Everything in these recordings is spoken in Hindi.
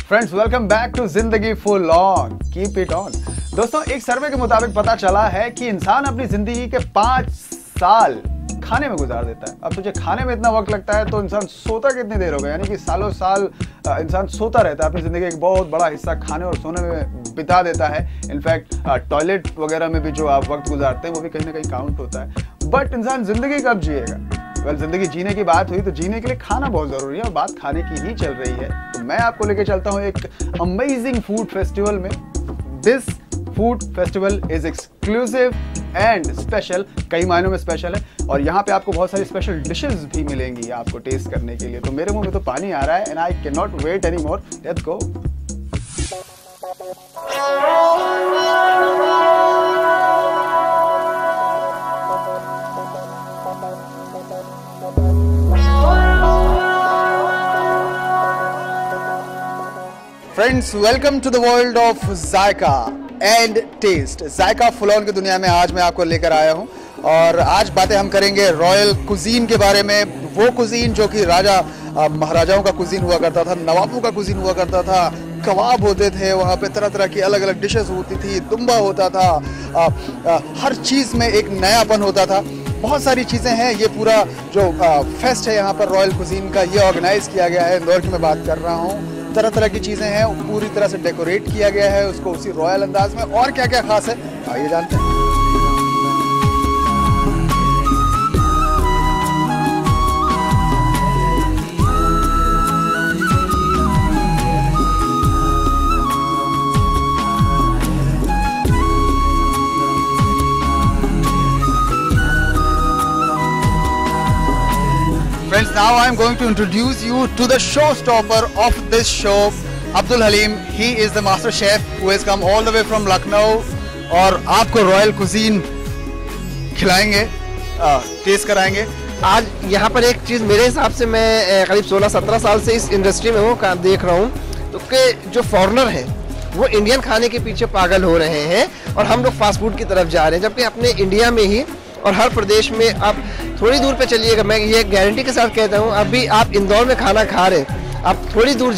फ्रेंड्स वेलकम बैक टू जिंदगी full on, keep it on. दोस्तों, एक सर्वे के मुताबिक पता चला है कि इंसान अपनी जिंदगी के 5 साल खाने में गुजार देता है। अब तुझे खाने में इतना वक्त लगता है तो इंसान सोता कितनी देर होगा, यानी कि सालों साल इंसान सोता रहता है। अपनी जिंदगी का एक बहुत बड़ा हिस्सा खाने और सोने में बिता देता है। इनफैक्ट टॉयलेट वगैरह में भी जो आप वक्त गुजारते हैं वो भी कहीं ना कहीं काउंट होता है। बट इंसान जिंदगी कब जिएगा? जिंदगी जीने की बात हुई तो जीने के लिए खाना बहुत जरूरी है और बात खाने की ही चल रही है। तो मैं आपको लेके चलता हूँ एक अमेजिंग फूड फेस्टिवल में। This food festival is exclusive and special, कई मायनों में स्पेशल है और यहाँ पे आपको बहुत सारी स्पेशल डिशेस भी मिलेंगी आपको टेस्ट करने के लिए। तो मेरे मुंह में तो पानी आ रहा है and I can not wait any more. Let's go. Friends, welcome to the world of Zaika and taste. Zaika full on की दुनिया में आज मैं आपको लेकर आया हूं और आज बातें हम करेंगे रॉयल कुजीन के बारे में। वो कुजीन जो कि राजा महाराजाओं का कुजीन हुआ करता था, नवाबों का कुजीन हुआ करता था। कबाब होते थे वहाँ पे, तरह तरह की अलग अलग डिशेस होती थी, दुम्बा होता था, हर चीज़ में एक नयापन होता था। बहुत सारी चीज़ें हैं। ये पूरा जो फेस्ट है यहाँ पर रॉयल कुजीन का, ये ऑर्गेनाइज किया गया है। इंदौर की मैं बात कर रहा हूँ। तरह तरह की चीज़ें हैं, पूरी तरह से डेकोरेट किया गया है उसको उसी रॉयल अंदाज में। और क्या क्या खास है आइए जानते हैं। Friends, now I am going to introduce you to the showstopper of this show, Abdul Halim. He is the master chef who has come all the way from Lucknow और आपको रॉयल कुजीन खिलाएंगे, टेस्ट कराएंगे। आज यहाँ पर एक चीज़ मेरे हिसाब से, मैं करीब 16-17 साल से इस इंडस्ट्री में हूँ, काम देख रहा हूँ, तो कि जो फॉरेनर हैं वो इंडियन खाने के पीछे पागल हो रहे हैं और हम लोग फास्ट फूड की तरफ जा रहे हैं। जबकि अपने इंडिया में ही और हर प्रदेश में आप थोड़ी दूर पे चलिएगा, मैं ये गारंटी के साथ कहता हूँ, अभी आप इंदौर में खाना खा रहे, आप थोड़ी दूर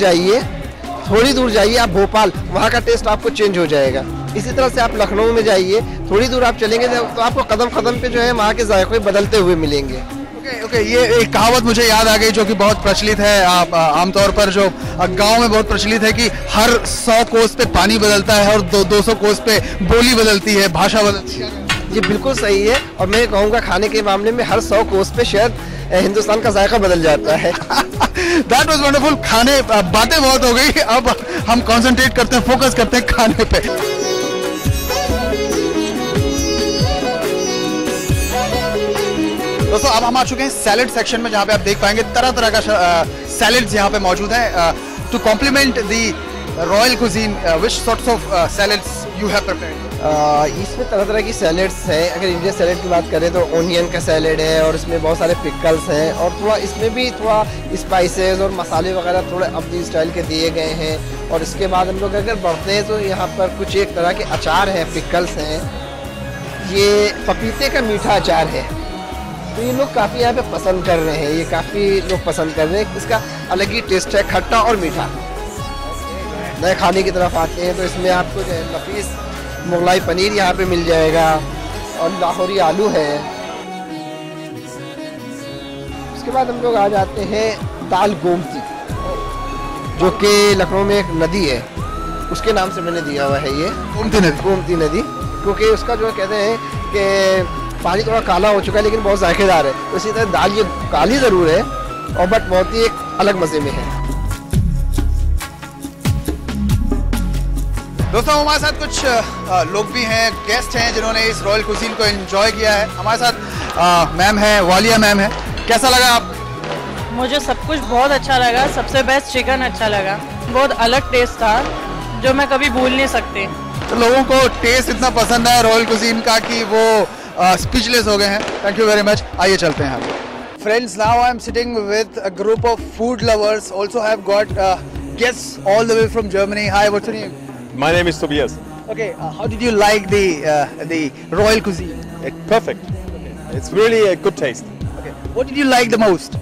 जाइए आप भोपाल, वहाँ का टेस्ट आपको चेंज हो जाएगा। इसी तरह से आप लखनऊ में जाइए, थोड़ी दूर आप चलेंगे तो आपको कदम कदम पे जो है वहाँ के जायके बदलते हुए मिलेंगे। ओके, ये एक कहावत मुझे याद आ गई जो कि बहुत प्रचलित है। आप आमतौर पर जो गांव में बहुत प्रचलित है कि हर 100 कोस पे पानी बदलता है और 200 कोस पे बोली बदलती है, भाषा बदलती है। ये बिल्कुल सही है और मैं कहूँगा खाने के मामले में हर 100 कोस पे शायद हिंदुस्तान का जायका बदल जाता है। That was wonderful। खाने बातें बहुत हो गई, अब हम कंसंट्रेट करते हैं, फोकस करते हैं खाने पे। दोस्तों, अब हम आ चुके हैं सैलेड सेक्शन में, जहाँ पे आप देख पाएंगे तरह तरह का सैलेड्स यहाँ पे मौजूद हैं। To complement the royal cuisine, which sorts of salads you have prepared? इसमें तरह तरह की सैलेड्स हैं। अगर इंडियन सैलेड की बात करें तो ओनियन का सैलेड है और इसमें बहुत सारे पिकल्स हैं और थोड़ा इसमें भी थोड़ा स्पाइसेस और मसाले वगैरह थोड़े अपनी स्टाइल के दिए गए हैं। और इसके बाद हम लोग अगर बढ़ते हैं तो यहाँ पर कुछ एक तरह के अचार हैं, पिकल्स हैं। ये पपीते का मीठा अचार है, तो ये लोग काफ़ी यहाँ पे पसंद कर रहे हैं, ये काफ़ी लोग पसंद कर रहे हैं। इसका अलग ही टेस्ट है, खट्टा और मीठा। नए खाने की तरफ आते हैं तो इसमें आपको जो है नफीस मुगलाई पनीर यहाँ पे मिल जाएगा और लाहौरी आलू है। उसके बाद हम लोग आ जाते हैं दाल गोमती, जो कि लखनऊ में एक नदी है, उसके नाम से मैंने दिया हुआ है ये गोमती नदी, क्योंकि उसका जो कहते हैं कि पानी थोड़ा काला हो चुका है लेकिन बहुत जायकेदार है। तो इसी तरह दाल ये काली ज़रूर है और बट बहुत ही एक अलग मज़े में है। दोस्तों, हमारे साथ कुछ लोग भी हैं, गेस्ट हैं जिन्होंने इस रॉयल कुजीन को एंजॉय किया है। हमारे साथ मैम है, वालिया मैम है। कैसा लगा आप? मुझे सब कुछ बहुत अच्छा लगा। सबसे बेस्ट चिकन अच्छा लगा, बहुत अलग टेस्ट था जो मैं कभी भूल नहीं सकती। तो लोगों को टेस्ट इतना पसंद है रॉयल कुजीन का कि वो स्पीचलेस हो गए हैं। Thank you very much. आइए चलते हैं आगे। Friends, now I am sitting with a group of food lovers, also have got guests all the way from Germany. Hi, what's your name? My name is Tobias. Okay, how did you like the royal cuisine? Perfect. It's really a good taste. Okay, what did you like the most?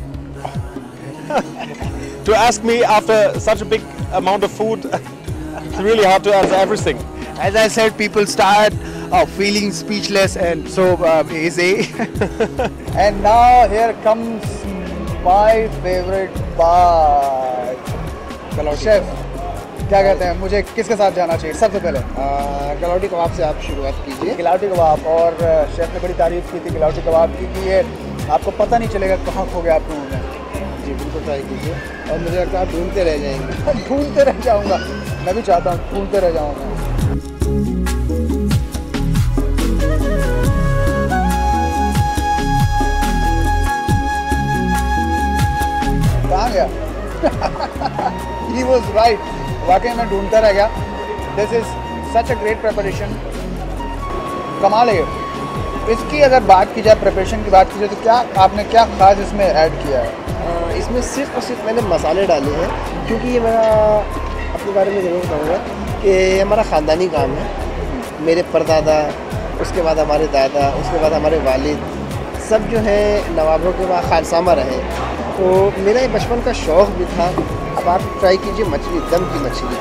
To ask me after such a big amount of food. It's really hard to answer everything. As I said, people start feeling speechless, and so easy. And now here comes my favorite part. Chef, क्या कहते हैं, मुझे किसके साथ जाना चाहिए सबसे पहले? गलौटी कबाब से आप शुरुआत कीजिए। गिलावटी कबाब, और शेफ ने बड़ी तारीफ की थी गिलावटी कबाब की कि ये आपको पता नहीं चलेगा कहाँ खो गया आप लोगों में। जी बिल्कुल ट्राई कीजिए, और मुझे लगता है आप ढूंढते रह जाएंगे। ढूंढते रह जाऊँगा, मैं भी चाहता हूँ ढूंढते रह जाऊँगा। कहाँ गया? He was right. वाकई में ढूंढता रह गया। This is such a great preparation. कमाल है। इसकी अगर बात की जाए, प्रिपरेशन की बात की जाए, तो क्या आपने क्या खास इसमें ऐड किया है? इसमें सिर्फ और सिर्फ मैंने मसाले डाले हैं, क्योंकि ये मैं अपने बारे में ज़रूर कहूँगा कि हमारा ख़ानदानी काम है। मेरे परदादा, उसके बाद हमारे दादा, उसके बाद हमारे वालिद, सब जो है नवाबों के बाद खानसामा रहे। तो मेरा ये बचपन का शौक़ भी था। अब आप ट्राई कीजिए मछली, दम की मछली।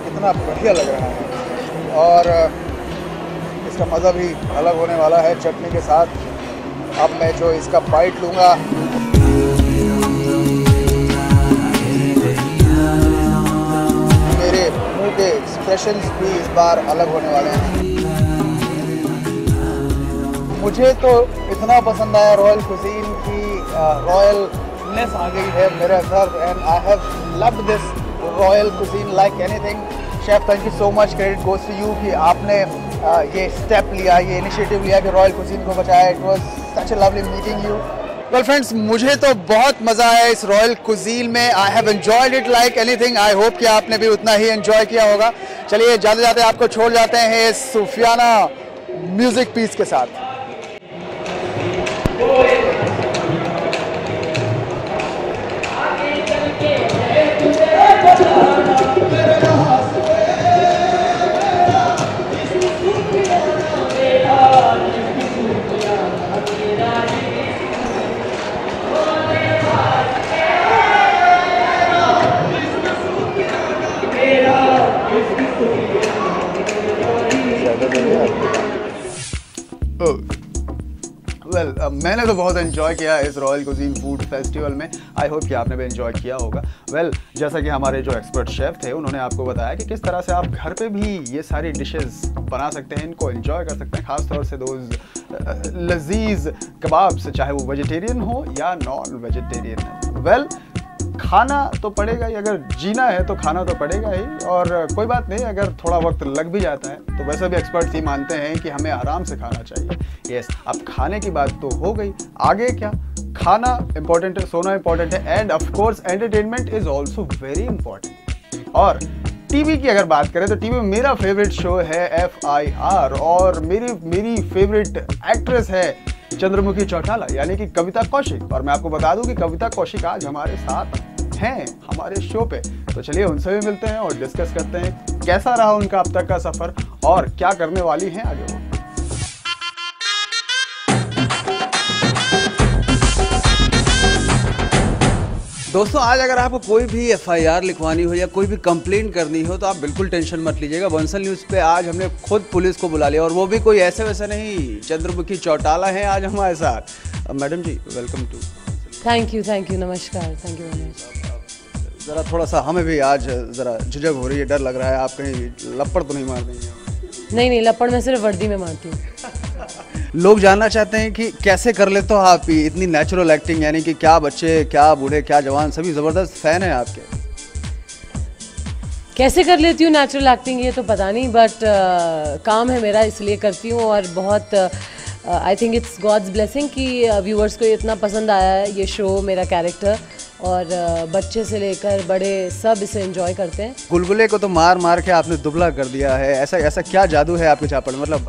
कितना बढ़िया लग रहा है, और इसका मज़ा भी अलग होने वाला है चटनी के साथ। अब मैं जो इसका बाइट लूँगा, मेरे मुंह के एक्सप्रेशंस भी इस बार अलग होने वाले हैं। मुझे तो इतना पसंद आया रॉयल कुजीन की रॉयलनेस आ गई है मेरे अंदर, and I have loved this royal cuisine like anything. Chef, thank you so much, credit goes to you कि आपने ये स्टेप लिया, ये इनिशिएटिव लिया कि रॉयल कुजीन को बचाया। It was such a lovely meeting you. Well friends, मुझे तो बहुत मज़ा आया इस रॉयल कुजीन में। I have enjoyed it like anything. I hope कि आपने भी उतना ही एंजॉय किया होगा। चलिए जाते जाते आपको छोड़ जाते हैं इस सूफियाना म्यूजिक पीस के साथ। मैंने तो बहुत एंजॉय किया इस रॉयल कुजीन फूड फेस्टिवल में। आई होप कि आपने भी एंजॉय किया होगा। जैसा कि हमारे जो एक्सपर्ट शेफ थे, उन्होंने आपको बताया कि किस तरह से आप घर पे भी ये सारी डिशेस बना सकते हैं, इनको एंजॉय कर सकते हैं, खासतौर से दोज लजीज कबाब्स, चाहे वो वेजिटेरियन हो या नॉन वेजिटेरियन। खाना तो पड़ेगा ही, अगर जीना है तो खाना तो पड़ेगा ही। और कोई बात नहीं, अगर थोड़ा वक्त लग भी जाता है तो वैसे भी एक्सपर्ट्स ही मानते हैं कि हमें आराम से खाना चाहिए। यस, अब खाने की बात तो हो गई, आगे क्या? खाना इंपॉर्टेंट है, सोना इंपॉर्टेंट है, end of course entertainment is also very important. और टीवी की अगर बात करें तो टीवी में मेरा फेवरेट शो है FIR, और मेरी फेवरेट एक्ट्रेस है चंद्रमुखी चौटाला, यानी कि कविता कौशिक। और मैं आपको बता दूं कि कविता कौशिक आज हमारे साथ हैं हमारे शो पे। तो चलिए उनसे भी मिलते हैं और डिस्कस करते हैं कैसा रहा उनका अब तक का सफर और क्या करने वाली हैं आगे वो। दोस्तों, आज अगर आपको कोई भी FIR लिखवानी हो या कोई भी कंप्लेंट करनी हो तो आप बिल्कुल टेंशन मत लीजिएगा। बंसल न्यूज़ पे आज हमने खुद पुलिस को बुला लिया, और वो भी कोई ऐसे वैसे नहीं, चंद्रमुखी चौटाला हैं आज हमारे साथ। Madam ji, welcome to. Thank you, नमस्कार, थैंक यू वेरी मच। ज़रा थोड़ा सा हमें भी आज ज़रा झिझक हो रही है, डर लग रहा है आप कहीं लपड़ तो नहीं मार देंगे? नहीं, लपड़ मैं सिर्फ वर्दी में मारती हूँ। लोग जानना चाहते हैं कि कैसे कर लेते हो आप इतनी नेचुरल एक्टिंग, यानी कि क्या बच्चे, क्या बूढ़े, क्या जवान, सभी ज़बरदस्त फ़ैन हैं आपके। कैसे कर लेती हूँ नेचुरल एक्टिंग ये तो पता नहीं, बट काम है मेरा इसलिए करती हूँ। और बहुत I think it's God's blessing कि व्यूअर्स को इतना पसंद आया है ये शो, मेरा कैरेक्टर, और बच्चे से लेकर बड़े सब इसे एंजॉय करते हैं। गुलगुले को तो मार मार के आपने दुबला कर दिया है, ऐसा क्या जादू है आपके चापड़ में? मतलब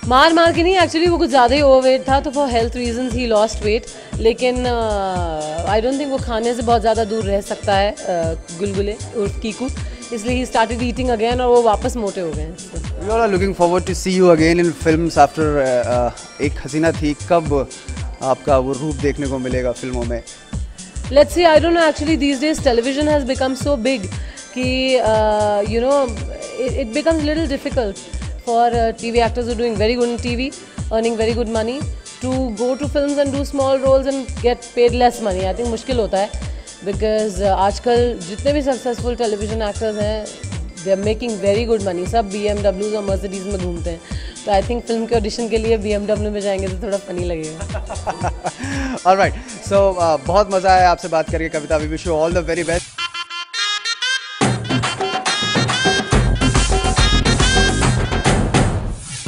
मार के नहीं, एक्चुअली वो कुछ ज़्यादा ही ओवरवेट था, तो for health reasons he lost weight. लेकिन आई डोंट थिंक वो खाने से बहुत ज़्यादा दूर रह सकता है गुलगुले उर्फ कीकू, इसलिए ही स्टार्टेड ईटिंग अगेन, और वो वापस मोटे हो गए हैं। We are looking forward to see you again in films after Ek Hasina थी। कब आपका वो रूप देखने को मिलेगा फिल्मों में? let's see, I don't know, actually these days television has become so big कि you know it becomes a little difficult for TV actors who are doing very good in TV, earning very good money, to go to films and do small roles and get paid less money. I think मुश्किल होता है because आजकल जितने भी successful television actors हैं, they are making very good money. सब BMWs और Mercedes में घूमते हैं. तो आई थिंक फिल्म के ऑडिशन के लिए BMW में जाएंगे तो थोड़ा फनी लगेगा. ऑलराइट, सो बहुत मजा आया आपसे बात करके कविता. We wish you all the very best.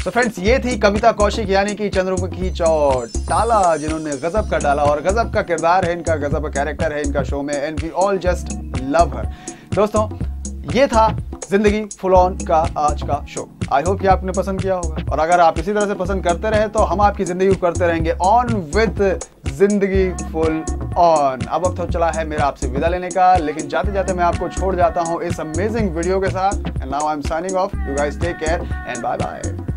तो फ्रेंड्स, ये थी कविता कौशिक यानी कि चंद्रमुखी चौटाला, जिन्होंने गजब का डाला और गजब का किरदार है इनका, गजब का कैरेक्टर है इनका शो में, and we all just love her. दोस्तों, ये था जिंदगी फुल ऑन का आज का शो. आई होप कि आपने पसंद किया होगा, और अगर आप इसी तरह से पसंद करते रहे तो हम आपकी जिंदगी को करते रहेंगे ऑन विद जिंदगी फुल ऑन. अब वक्त हो चला है मेरा आपसे विदा लेने का, लेकिन जाते जाते मैं आपको छोड़ जाता हूं इस अमेजिंग वीडियो के साथ. And now I am signing off. You guys take care and bye bye.